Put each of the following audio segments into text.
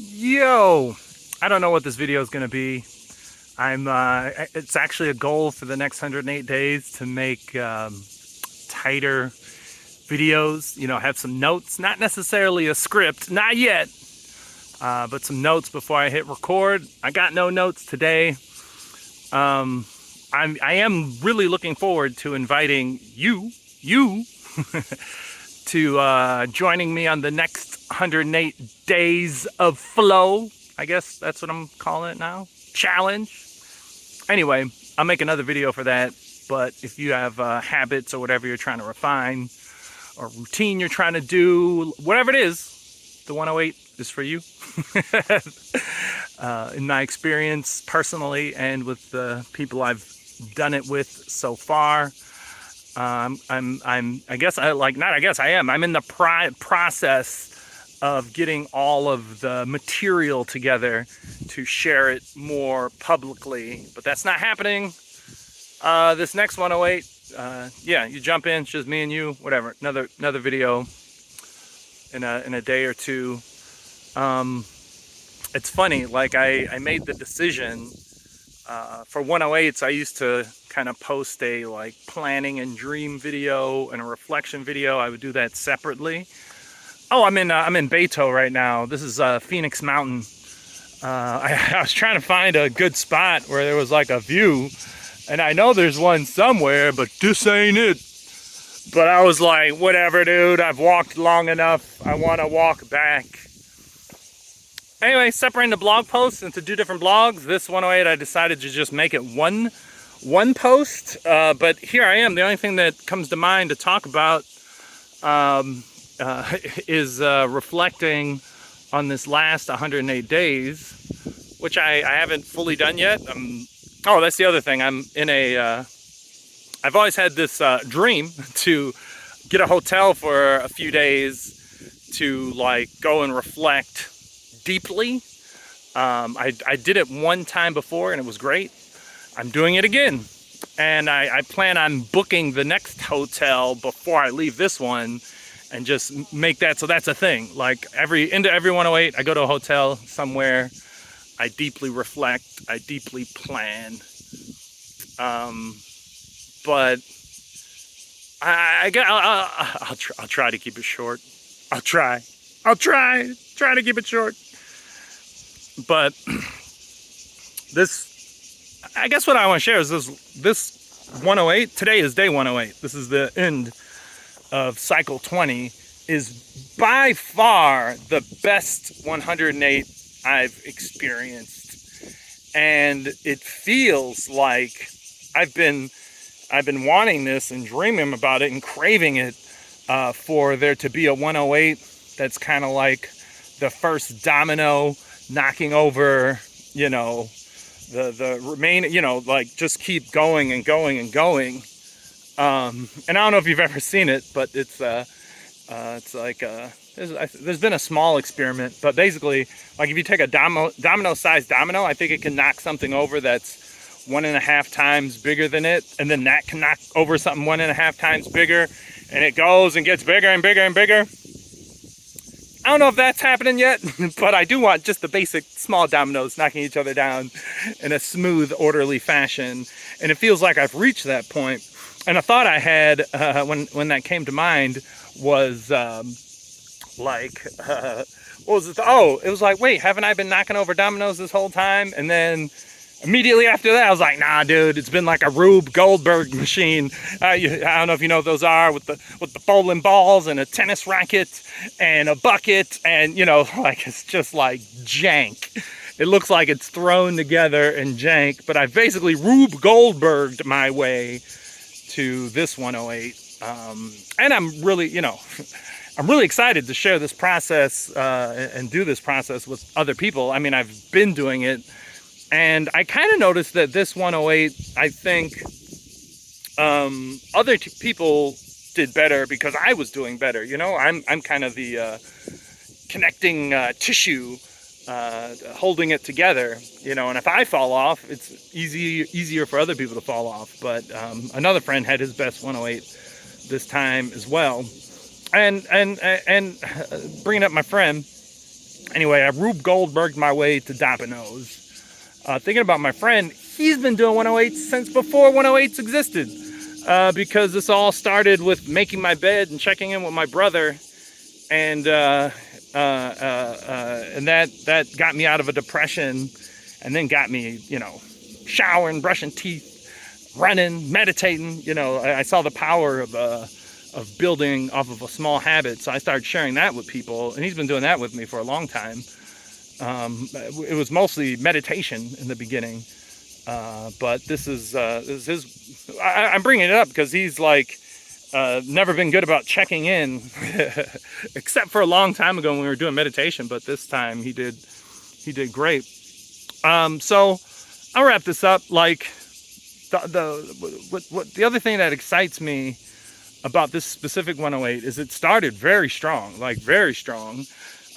Yo, I don't know what this video is going to be. It's actually a goal for the next 108 days to make tighter videos, have some notes, not necessarily a script, not yet, but some notes before I hit record. I got no notes today. I am really looking forward to inviting you to joining me on the next 108 days of flow. I guess that's what I'm calling it now. Challenge. Anyway, I'll make another video for that. But if you have habits or whatever you're trying to refine, or routine you're trying to do, whatever it is, the 108 is for you. In my experience personally and with the people I've done it with so far, I'm in the process of getting all of the material together to share it more publicly, but that's not happening. This next 108, yeah, you jump in, it's just me and you, whatever, another video in a day or two. It's funny, like I made the decision for 108s. I used to kind of post a like planning and dream video and a reflection video. I would do that separately. Oh, I'm in Beto right now. This is Phoenix Mountain. I was trying to find a good spot where there was like a view, and I know there's one somewhere, but this ain't it. But I was like, whatever, dude. I've walked long enough. I want to walk back. Anyway, separating the blog posts into two different blogs. This 108, I decided to just make it one post. But here I am. The only thing that comes to mind to talk about is reflecting on this last 108 days, which I haven't fully done yet. Oh, that's the other thing. I've always had this dream to get a hotel for a few days to like go and reflect deeply. I did it one time before and it was great. I'm doing it again. And I plan on booking the next hotel before I leave this one and just make that so that's a thing. Like every 108, I go to a hotel somewhere. I deeply reflect. I deeply plan. But I'll try to keep it short. I'll try to keep it short. But this, I guess what I want to share is this 108. Today is day 108. This is the end of cycle 20. Is by far the best 108 I've experienced, and it feels like I've been wanting this and dreaming about it and craving it for there to be a 108 that's kind of like the first domino knocking over, the remaining, like just keep going and going and going. And I don't know if you've ever seen it, but it's like there's been a small experiment, but basically, like if you take a domino-sized domino, I think it can knock something over that's 1.5 times bigger than it, and then that can knock over something 1.5 times bigger, and it goes and gets bigger and bigger and bigger. I don't know if that's happening yet, but I do want just the basic small dominoes knocking each other down in a smooth, orderly fashion, and it feels like I've reached that point. And a thought I had when that came to mind was what was it? Oh, it was like, wait, haven't I been knocking over dominoes this whole time? And then immediately after that, I was like, nah, dude, it's been like a Rube Goldberg machine. I don't know if you know what those are, with the bowling balls and a tennis racket and a bucket, and like it's just like jank. It looks like it's thrown together and jank, but I basically Rube Goldberged my way to this 108. And I'm really, I'm really excited to share this process and do this process with other people. I mean, I've been doing it, and I kind of noticed that this 108, I think other people did better because I was doing better. I'm kind of the connecting tissue, holding it together, and if I fall off, it's easier for other people to fall off. But another friend had his best 108 this time as well. And bringing up my friend, Anyway, I Rube Goldberged my way to Domino's. Thinking about my friend, he's been doing 108 since before 108s existed. Because this all started with making my bed and checking in with my brother, and that got me out of a depression, and then got me, showering, brushing teeth, running, meditating. I saw the power of building off of a small habit, so I started sharing that with people, and he's been doing that with me for a long time. It was mostly meditation in the beginning. But this is his. I'm bringing it up because he's like never been good about checking in, except for a long time ago when we were doing meditation. But this time he did great. So I'll wrap this up. Like the other thing that excites me about this specific 108 is it started very strong, like very strong.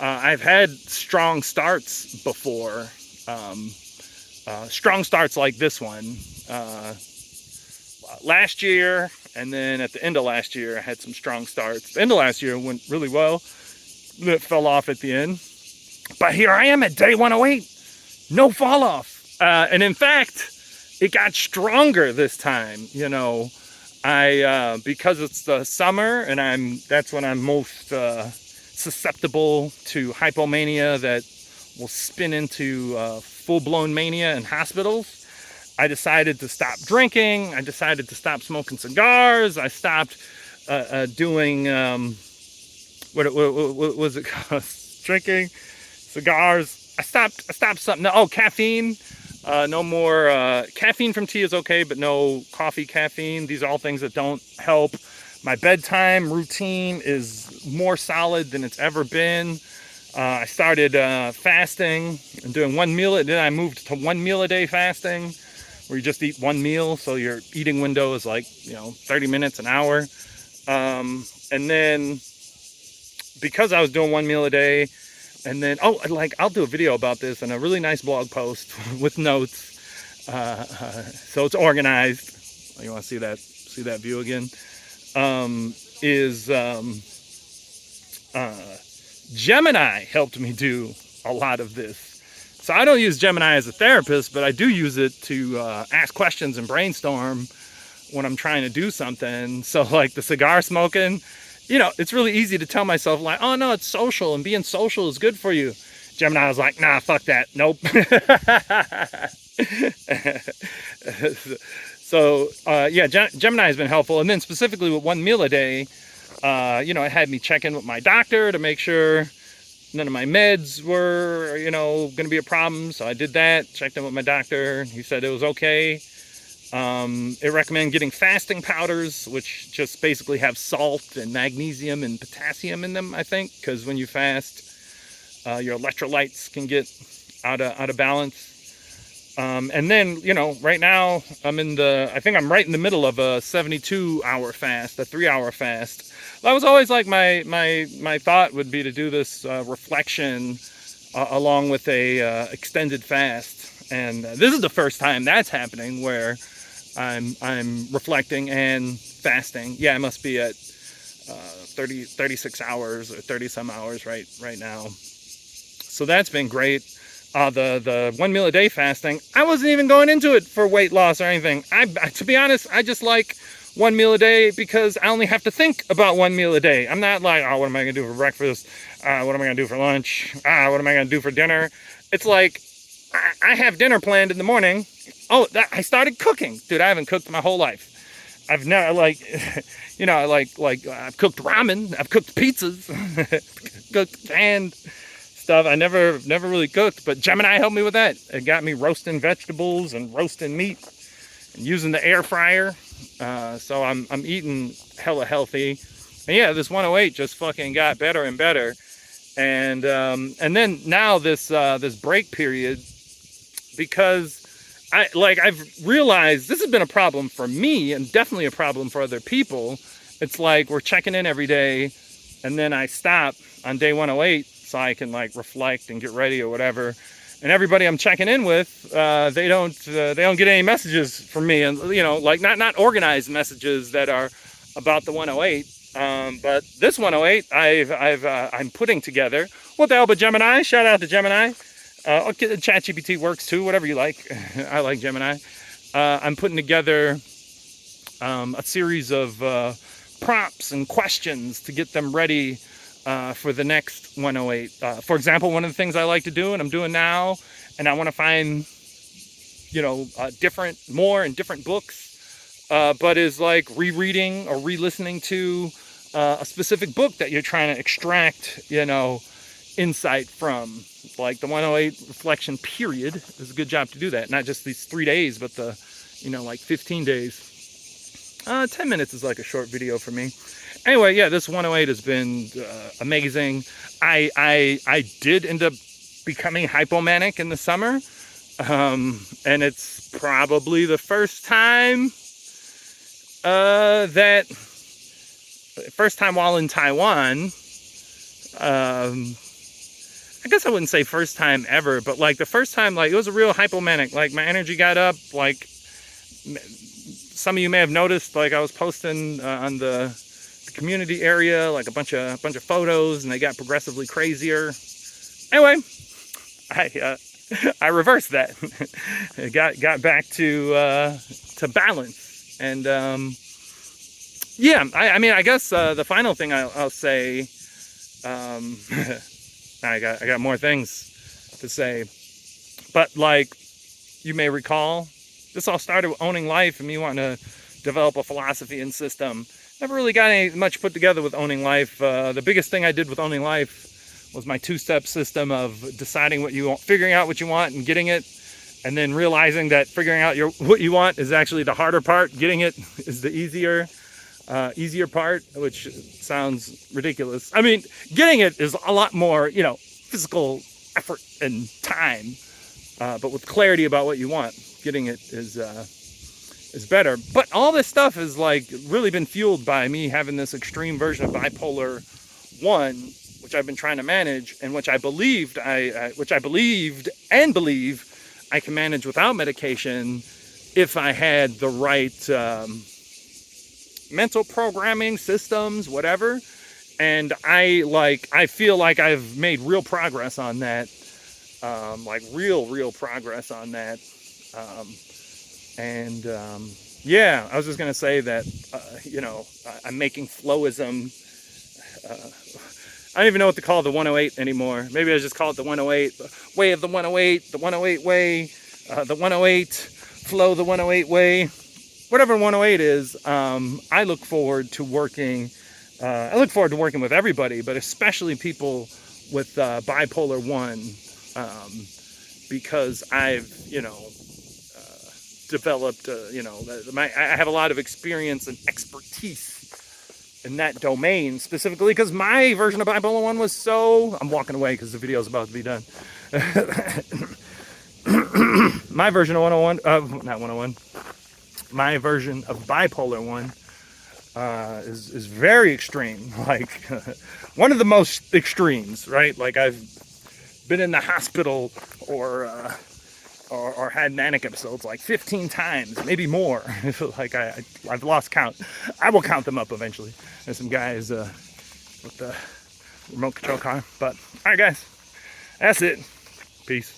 I've had strong starts before. Strong starts like this one last year, and then at the end of last year I had some strong starts. The end of last year went really well. It fell off at the end, but here I am at day 108, no fall off, and in fact it got stronger this time. I because it's the summer and that's when I'm most susceptible to hypomania that will spin into full-blown mania in hospitals. I decided to stop drinking. I decided to stop smoking cigars. I stopped doing what was it called? Drinking, cigars. I stopped something. Caffeine. No more caffeine from tea is okay, but no coffee caffeine. These are all things that don't help. My bedtime routine is more solid than it's ever been. I started fasting and doing one meal. Then I moved to 1 meal a day fasting, where you just eat one meal. So your eating window is like, 30 minutes, an hour. And then because I was doing 1 meal a day, and then, I'll do a video about this and a really nice blog post with notes. So it's organized. You want to see that view again? Gemini helped me do a lot of this. So I don't use Gemini as a therapist, but I do use it to ask questions and brainstorm when I'm trying to do something. So like the cigar smoking, it's really easy to tell myself like, oh no, it's social and being social is good for you. Gemini was like, nah, fuck that. Nope. So Gemini has been helpful. And then specifically with 1 meal a day, it had me check in with my doctor to make sure none of my meds were, going to be a problem. So I did that, checked in with my doctor. He said it was okay. It recommended getting fasting powders, which just basically have salt and magnesium and potassium in them, I think, because when you fast, your electrolytes can get out of balance. And then, right now I think I'm right in the middle of a 72-hour fast, a 3-hour fast. That was always like my thought would be to do this reflection along with a extended fast. And this is the first time that's happening where I'm reflecting and fasting. Yeah, I must be at 36 hours or 30 some hours right now. So that's been great. The 1 meal a day fasting, I wasn't even going into it for weight loss or anything. To be honest, I just like 1 meal a day because I only have to think about 1 meal a day. I'm not like, what am I going to do for breakfast? What am I going to do for lunch? What am I going to do for dinner? It's like, I have dinner planned in the morning. I started cooking. Dude, I haven't cooked my whole life. I've never I've cooked ramen. I've cooked pizzas, cooked canned stuff. I never really cooked, but Gemini helped me with that. It got me roasting vegetables and roasting meat and using the air fryer. So I'm eating hella healthy. And yeah, this 108 just fucking got better and better. And then now this break period, because I've realized this has been a problem for me and definitely a problem for other people. It's like we're checking in every day, and then I stop on day 108 so I can reflect and get ready or whatever. And everybody I'm checking in with, they don't get any messages from me, and not organized messages that are about the 108. But this 108, I'm putting together what the hell, but Gemini, shout out to Gemini. Okay, ChatGPT works too, whatever you like. I like Gemini. I'm putting together a series of prompts and questions to get them ready for the next 108. For example, one of the things I like to do, and I'm doing now, and I want to find, you know, different books, but is like rereading or re-listening to a specific book that you're trying to extract, you know, insight from. Like the 108 reflection period is a good job to do that. Not just these 3 days, but the, you know, like 15 days. 10 minutes is like a short video for me. Anyway, yeah, this 108 has been amazing. I did end up becoming hypomanic in the summer. And it's probably the first time while in Taiwan. I guess I wouldn't say first time ever, but like the first time, like it was a real hypomanic. Like my energy got up. Like some of you may have noticed, like I was posting on the community area, like a bunch of photos, and they got progressively crazier. Anyway, I reversed that. It got back to balance, and yeah. I mean, I guess the final thing I'll say. I got more things to say, but like you may recall, this all started with Owning Life and me wanting to develop a philosophy and system. Never really got much put together with Owning Life. The biggest thing I did with Owning Life was my 2-step system of deciding what you want, figuring out what you want and getting it, and then realizing that figuring out what you want is actually the harder part. Getting it is the easier part, which sounds ridiculous. I mean, getting it is a lot more, you know, physical effort and time, but with clarity about what you want, getting it is better. But all this stuff has like really been fueled by me having this extreme version of bipolar 1, which I've been trying to manage, and which I believed and believe I can manage without medication if I had the right mental programming systems, whatever. And I feel like I've made real progress on that, like real progress on that. Yeah, I was just gonna say that, you know, I'm making flowism. I don't even know what to call the 108 anymore. Maybe I just call it the 108, the way of the 108, the 108 way, the 108 flow, the 108 way. Whatever 108 is, I look forward to working with everybody, but especially people with bipolar 1, because I've, you know, developed, you know, I have a lot of experience and expertise in that domain, specifically because my version of bipolar 1 was so... I'm walking away because the video is about to be done. My version of 101, not 101, my version of bipolar 1 is very extreme, like one of the most extremes, right? Like I've been in the hospital or had manic episodes like 15 times, maybe more. Like I've lost count. I will count them up eventually. There's some guys with the remote control car, but all right, guys, that's it. Peace.